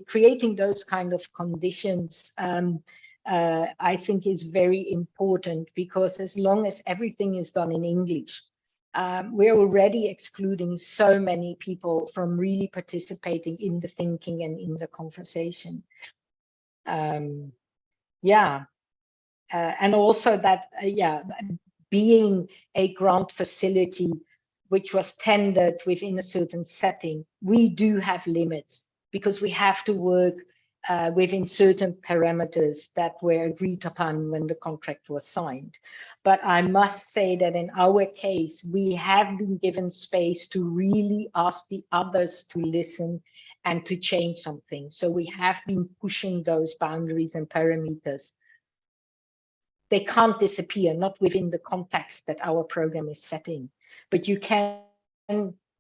creating those kind of conditions, I think is very important, because as long as everything is done in English, we're already excluding so many people from really participating in the thinking and in the conversation. And also that, being a grant facility which was tendered within a certain setting, we do have limits, because we have to work within certain parameters that were agreed upon when the contract was signed. But I must say that in our case, we have been given space to really ask the others to listen and to change something. So we have been pushing those boundaries and parameters. They can't disappear, not within the context that our program is setting, but you can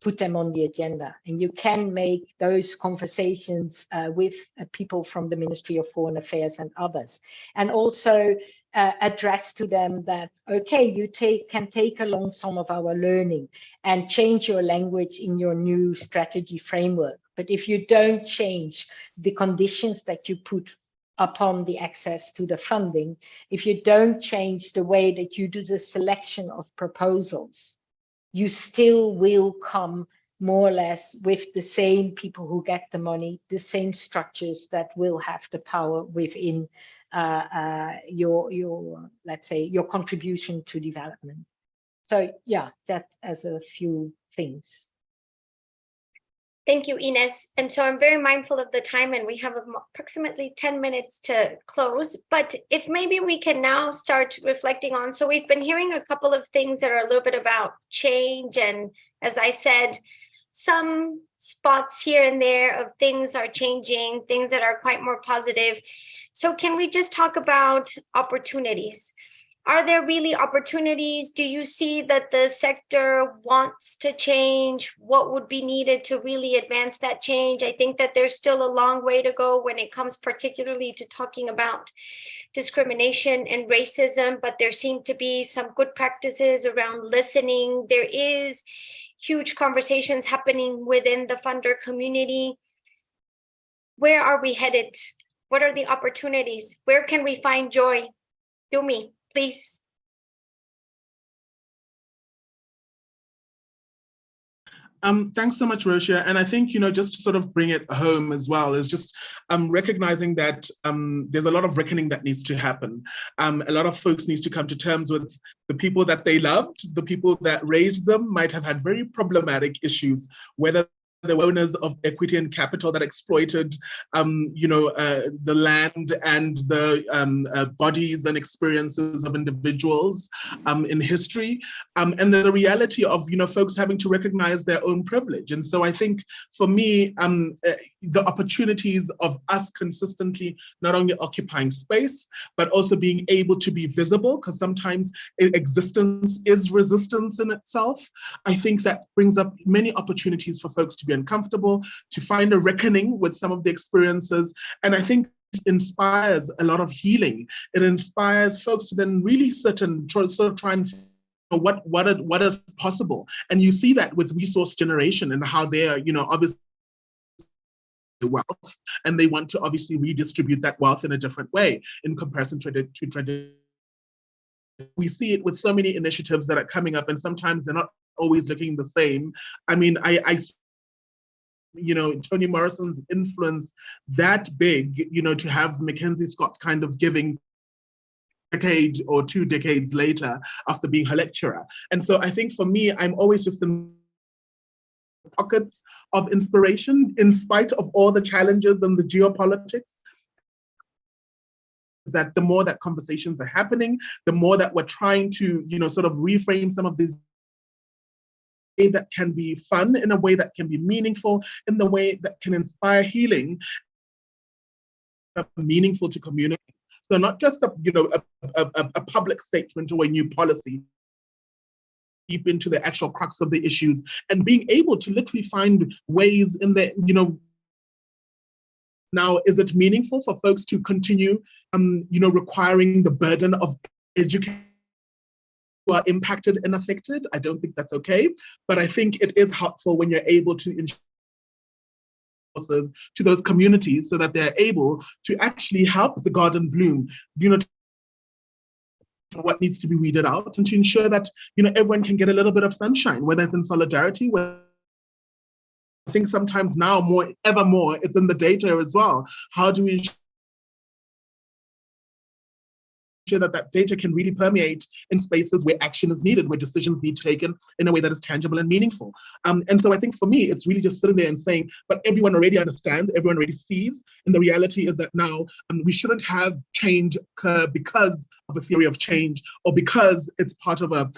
put them on the agenda, and you can make those conversations with people from the Ministry of Foreign Affairs and others, and also address to them that, okay, you can take along some of our learning and change your language in your new strategy framework. But if you don't change the conditions that you put upon the access to the funding, if you don't change the way that you do the selection of proposals, you still will come more or less with the same people who get the money, the same structures that will have the power within your, let's say, your contribution to development. So yeah, that as a few things. Thank you, Ines. And so I'm very mindful of the time, and we have approximately 10 minutes to close. But if maybe we can now start reflecting on, so we've been hearing a couple of things that are a little bit about change. And as I said, some spots here and there of things are changing, things that are quite more positive. So can we just talk about opportunities? Are there really opportunities? Do you see that the sector wants to change? What would be needed to really advance that change? I think that there's still a long way to go when it comes particularly to talking about discrimination and racism, but there seem to be some good practices around listening. There is huge conversations happening within the funder community. Where are we headed? What are the opportunities? Where can we find joy? Yumi, please. Thanks so much, Rosia. And I think, just to sort of bring it home as well, is just recognizing that there's a lot of reckoning that needs to happen. A lot of folks need to come to terms with the people that they loved, the people that raised them might have had very problematic issues, whether the owners of equity and capital that exploited, the land and the bodies and experiences of individuals in history. And there's a reality of, folks having to recognize their own privilege. And so I think for me, the opportunities of us consistently not only occupying space, but also being able to be visible, because sometimes existence is resistance in itself. I think that brings up many opportunities for folks to be uncomfortable, to find a reckoning with some of the experiences. And I think it inspires a lot of healing. It inspires folks to then really sit and try and what is possible. And you see that with resource generation and how they are, obviously the wealth, and they want to obviously redistribute that wealth in a different way in comparison to tradition. We see it with so many initiatives that are coming up, and sometimes they're not always looking the same. I mean, Toni Morrison's influence that big, to have Mackenzie Scott kind of giving a decade or 2 decades later after being her lecturer. And so I think for me, I'm always just in pockets of inspiration in spite of all the challenges and the geopolitics. That the more that conversations are happening, the more that we're trying to, sort of reframe some of these that can be fun, in a way that can be meaningful, in the way that can inspire healing, meaningful to communities. So not just a public statement or a new policy, deep into the actual crux of the issues, and being able to literally find ways in the, now, is it meaningful for folks to continue, requiring the burden of education are impacted and affected. I don't think that's okay, but I think it is helpful when you're able to ensure to those communities so that they're able to actually help the garden bloom, what needs to be weeded out, and to ensure that everyone can get a little bit of sunshine, whether it's in solidarity. I think sometimes now ever more, it's in the data as well. How do we ensure that data can really permeate in spaces where action is needed, where decisions need taken in a way that is tangible and meaningful? And so I think for me, it's really just sitting there and saying, but everyone already understands, everyone already sees, and the reality is that now we shouldn't have change occur because of a theory of change, or because it's part of a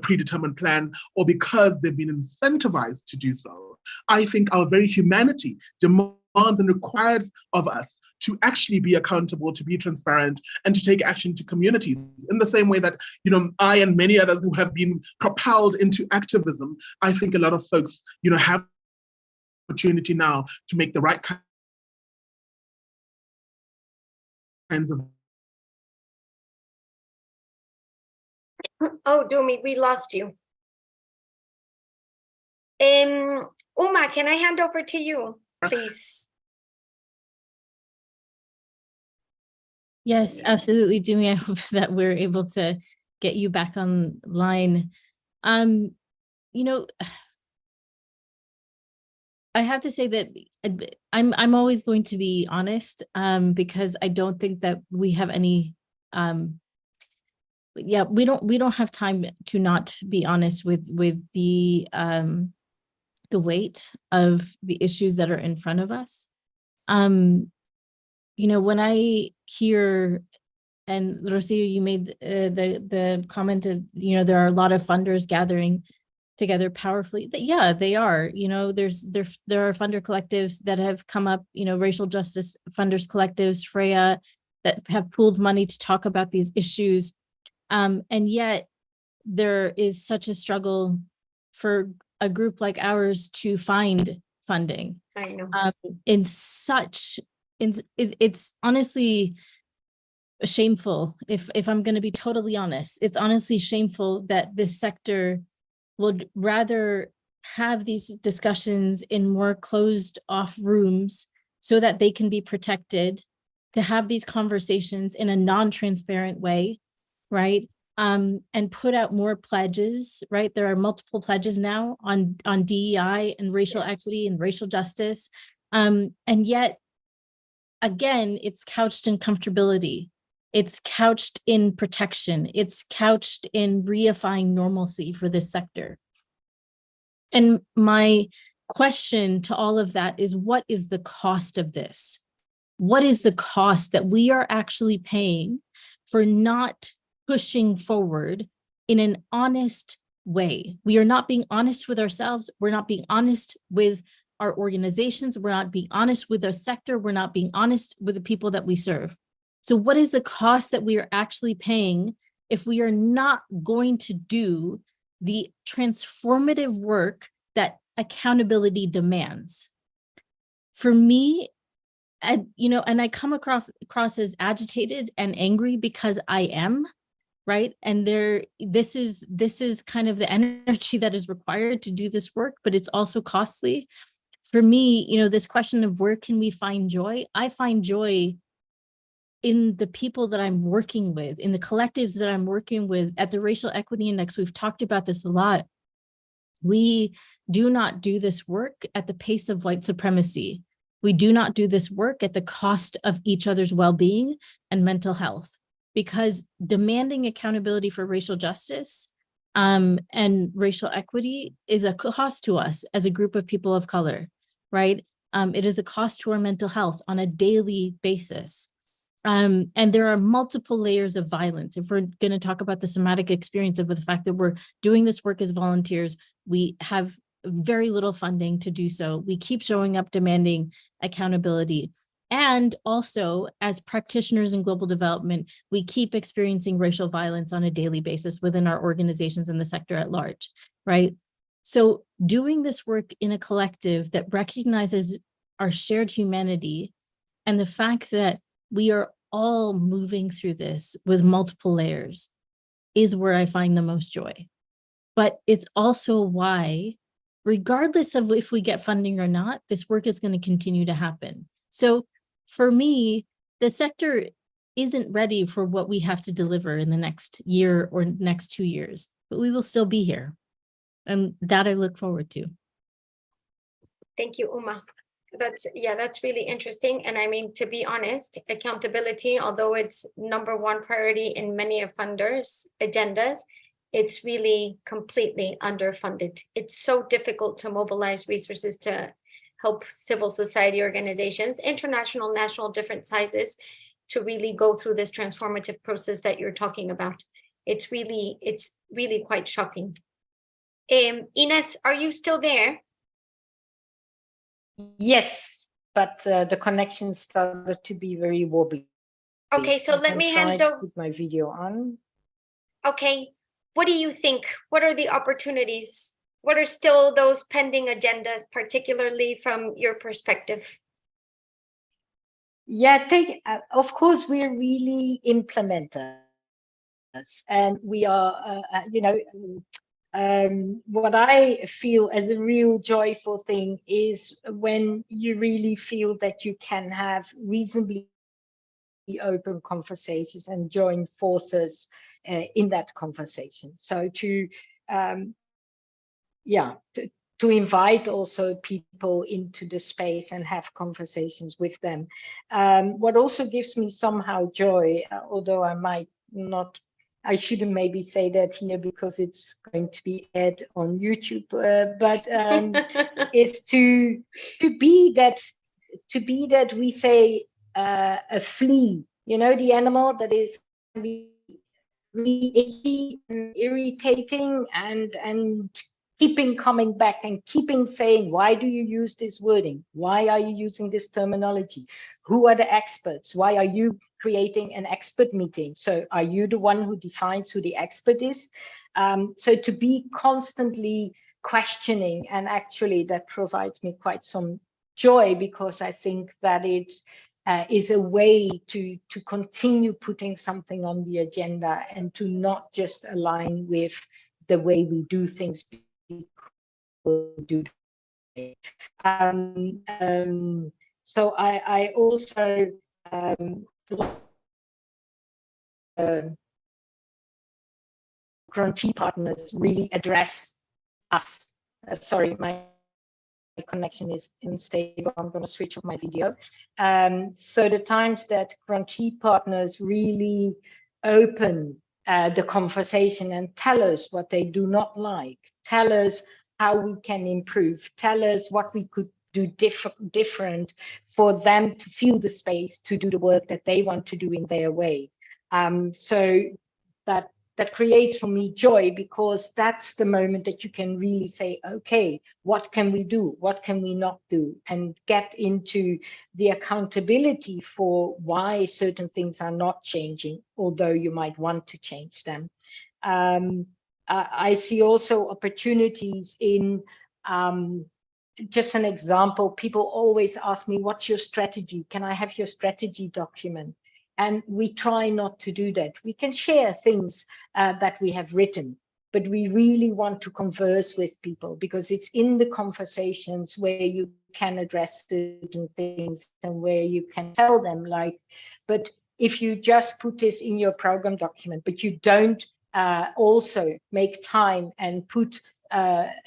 predetermined plan, or because they've been incentivized to do so. I think our very humanity demands and requires of us to actually be accountable, to be transparent, and to take action to communities in the same way that, I and many others who have been propelled into activism, I think a lot of folks, have opportunity now to make the right kinds of. Oh, Dumi, we lost you. Uma, can I hand over to you, please? Yes, absolutely, Dumi. I hope that we're able to get you back online. I have to say that I'm always going to be honest, because I don't think that we have any we don't have time to not be honest with the weight of the issues that are in front of us. When I hear, and Rocio, you made the comment of, there are a lot of funders gathering together powerfully. Yeah, they are. There are funder collectives that have come up, racial justice funders collectives, Freya, that have pooled money to talk about these issues. And yet there is such a struggle for a group like ours to find funding. I know. It's honestly shameful. If I'm going to be totally honest, it's honestly shameful that this sector would rather have these discussions in more closed off rooms so that they can be protected, to have these conversations in a non-transparent way, right? And put out more pledges, right? There are multiple pledges now on DEI and racial equity and racial justice. And yet, again, it's couched in comfortability. It's couched in protection. It's couched in reifying normalcy for this sector. And my question to all of that is, what is the cost of this? What is the cost that we are actually paying for not pushing forward in an honest way? We are not being honest with ourselves. We're not being honest with our organizations. We're not being honest with our sector. We're not being honest with the people that we serve. So what is the cost that we are actually paying if we are not going to do the transformative work that accountability demands? For me, and I come across as agitated and angry because I am, right? And this is kind of the energy that is required to do this work, but it's also costly. For me, this question of where can we find joy? I find joy in the people that I'm working with, in the collectives that I'm working with. At the Racial Equity Index, we've talked about this a lot. We do not do this work at the pace of white supremacy. We do not do this work at the cost of each other's well-being and mental health, because demanding accountability for racial justice and racial equity is a cost to us as a group of people of color, right? It is a cost to our mental health on a daily basis. And there are multiple layers of violence. If we're going to talk about the somatic experience of the fact that we're doing this work as volunteers, we have very little funding to do so. We keep showing up demanding accountability. And also, as practitioners in global development, we keep experiencing racial violence on a daily basis within our organizations and the sector at large, right? So doing this work in a collective that recognizes our shared humanity and the fact that we are all moving through this with multiple layers, is where I find the most joy. But it's also why, regardless of if we get funding or not, this work is going to continue to happen. So for me, the sector isn't ready for what we have to deliver in the next year or next 2 years, but we will still be here. And that I look forward to. Thank you, Uma. That's really interesting. And I mean, to be honest, accountability, although it's #1 priority in many of funders' agendas, it's really completely underfunded. It's so difficult to mobilize resources to help civil society organizations, international, national, different sizes, to really go through this transformative process that you're talking about. It's really quite shocking. Ines, are you still there? Yes, but the connection started to be very wobbly. Okay, so let me hand over. Put my video on. Okay, what do you think? What are the opportunities? What are still those pending agendas, particularly from your perspective? Yeah, of course, we're really implementers, and we are, what I feel as a real joyful thing is when you really feel that you can have reasonably open conversations and join forces in that conversation. So to invite also people into the space and have conversations with them. What also gives me somehow joy, although I shouldn't maybe say that here because it's going to be aired on YouTube, but is to be that we say a flea, the animal that is really itchy and irritating and keeping coming back and keeping saying, why do you use this wording? Why are you using this terminology? Who are the experts? Why are you creating an expert meeting? So are you the one who defines who the expert is? So to be constantly questioning, and actually that provides me quite some joy, because I think that it is a way to continue putting something on the agenda and to not just align with the way we do things. So I also grantee partners really address us. Sorry, my connection is unstable. I'm going to switch off my video. So the times that grantee partners really open the conversation and tell us what they do not like, tell us how we can improve, tell us what we could do different for them to feel the space to do the work that they want to do in their way. So that creates for me joy, because that's the moment that you can really say, okay, what can we do? What can we not do? And get into the accountability for why certain things are not changing, although you might want to change them. I see also opportunities in, just an example, people always ask me, what's your strategy? Can I have your strategy document? And we try not to do that. We can share things that we have written, but we really want to converse with people, because it's in the conversations where you can address certain things and where you can tell them, like, but if you just put this in your program document, but you don't also make time and put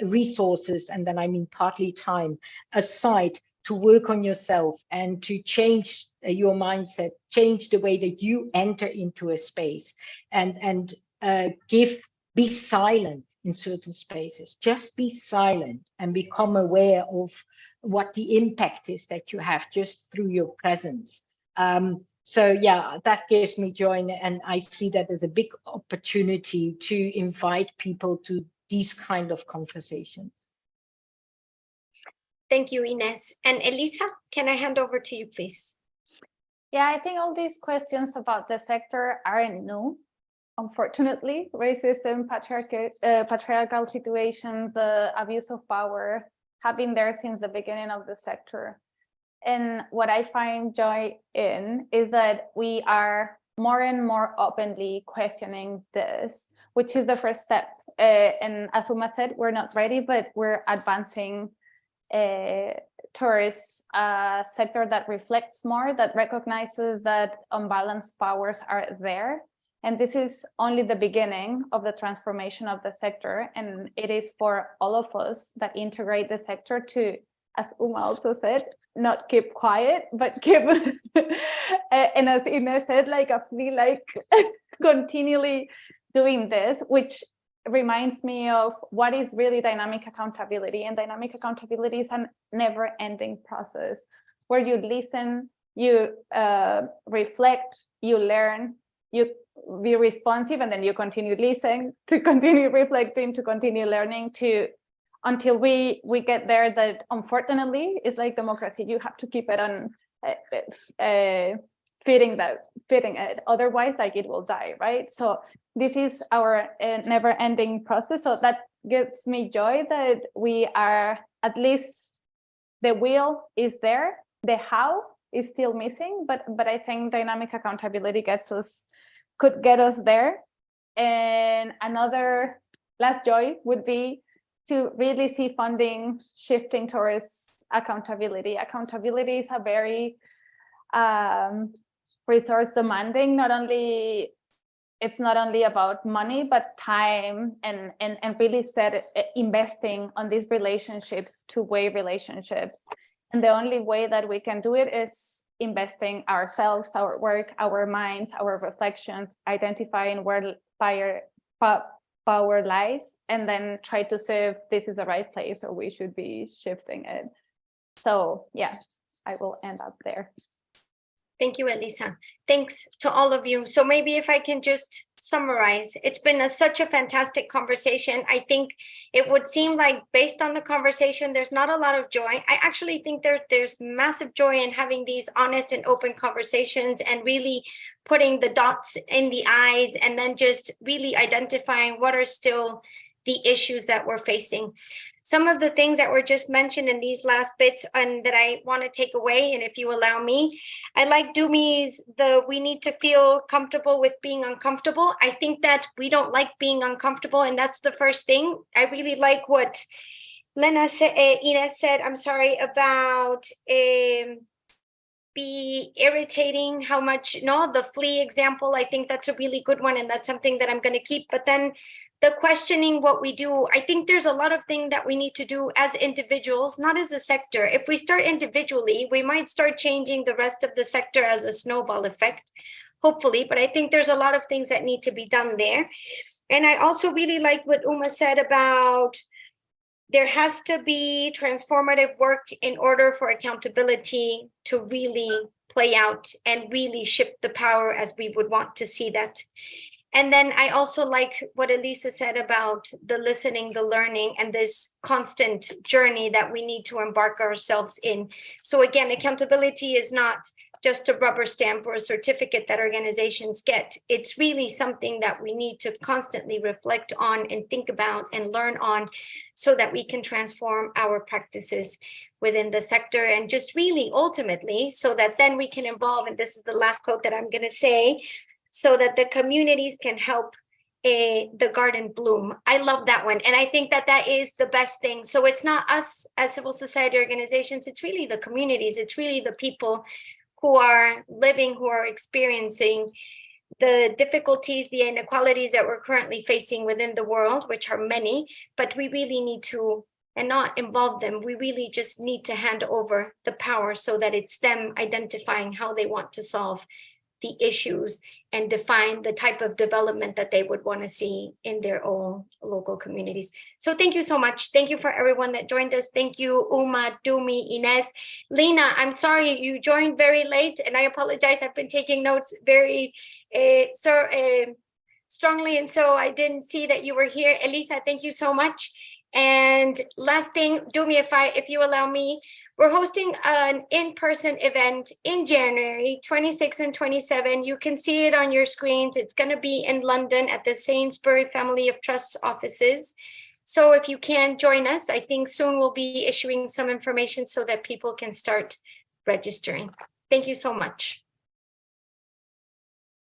resources, and then I mean partly time, aside to work on yourself and to change your mindset, change the way that you enter into a space, and be silent in certain spaces. Just be silent and become aware of what the impact is that you have just through your presence. So yeah, that gives me joy, and I see that as a big opportunity to invite people to these kind of conversations. Thank you, Ines. And Elisa, can I hand over to you, please? Yeah, I think all these questions about the sector aren't new. Unfortunately, racism, patriarchal situation, the abuse of power have been there since the beginning of the sector. And what I find joy in is that we are more and more openly questioning this, which is the first step. And as Uma said, we're not ready, but we're advancing towards a sector that reflects more, that recognizes that unbalanced powers are there. And this is only the beginning of the transformation of the sector. And it is for all of us that integrate the sector to, as Uma also said, not keep quiet, but keep, and as Ines said, like I feel like continually doing this, which reminds me of what is really dynamic accountability. And dynamic accountability is a never-ending process where you listen, you reflect, you learn, you be responsive, and then you continue listening, to continue reflecting, to continue learning, to until we get there. That unfortunately is like democracy. You have to keep it on feeding it, otherwise like it will die, right? So this is our never-ending process. So that gives me joy that we are, at least the will is there, the how is still missing, but I think dynamic accountability could get us there. And another last joy would be to really see funding shifting towards accountability. Accountability is a very resource demanding. It's not only about money, but time, and really investing on these relationships, two-way relationships. And the only way that we can do it is investing ourselves, our work, our minds, our reflections, identifying where power lies, and then try to see if this is the right place or we should be shifting it. So yeah, I will end up there. Thank you, Elisa. Thanks to all of you. So maybe if I can just summarize, it's been such a fantastic conversation. I think it would seem like based on the conversation, there's not a lot of joy. I actually think there's massive joy in having these honest and open conversations and really putting the dots in the I's, and then just really identifying what are still the issues that we're facing. Some of the things that were just mentioned in these last bits and that I want to take away, and if you allow me, I like Dumi's we need to feel comfortable with being uncomfortable. I think that we don't like being uncomfortable, and that's the first thing. I really like what Ines said, I'm sorry, about be irritating how much, the flea example. I think that's a really good one, and that's something that I'm going to keep. But then the questioning what we do, I think there's a lot of things that we need to do as individuals, not as a sector. If we start individually, we might start changing the rest of the sector as a snowball effect, hopefully. But I think there's a lot of things that need to be done there. And I also really like what Uma said about there has to be transformative work in order for accountability to really play out and really shift the power as we would want to see that. And then I also like what Elisa said about the listening, the learning, and this constant journey that we need to embark ourselves in. So again, accountability is not just a rubber stamp or a certificate that organizations get. It's really something that we need to constantly reflect on and think about and learn on so that we can transform our practices within the sector, and just really ultimately so that then we can evolve. And this is the last quote that I'm going to say, so that the communities can help the garden bloom. I love that one. And I think that that is the best thing. So it's not us as civil society organizations, it's really the communities. It's really the people who are living, who are experiencing the difficulties, the inequalities that we're currently facing within the world, which are many, but we really need to, and not involve them. We really just need to hand over the power so that it's them identifying how they want to solve the issues and define the type of development that they would want to see in their own local communities. So thank you so much. Thank you for everyone that joined us. Thank you, Uma, Dumi, Ines. Lena, I'm sorry you joined very late, and I apologize. I've been taking notes very strongly, and so I didn't see that you were here. Elisa, thank you so much. And last thing, Dumi, if you allow me, we're hosting an in-person event in January 26 and 27. You can see it on your screens. It's going to be in London at the Sainsbury Family of Trust offices. So if you can join us, I think soon we'll be issuing some information so that people can start registering. Thank you so much.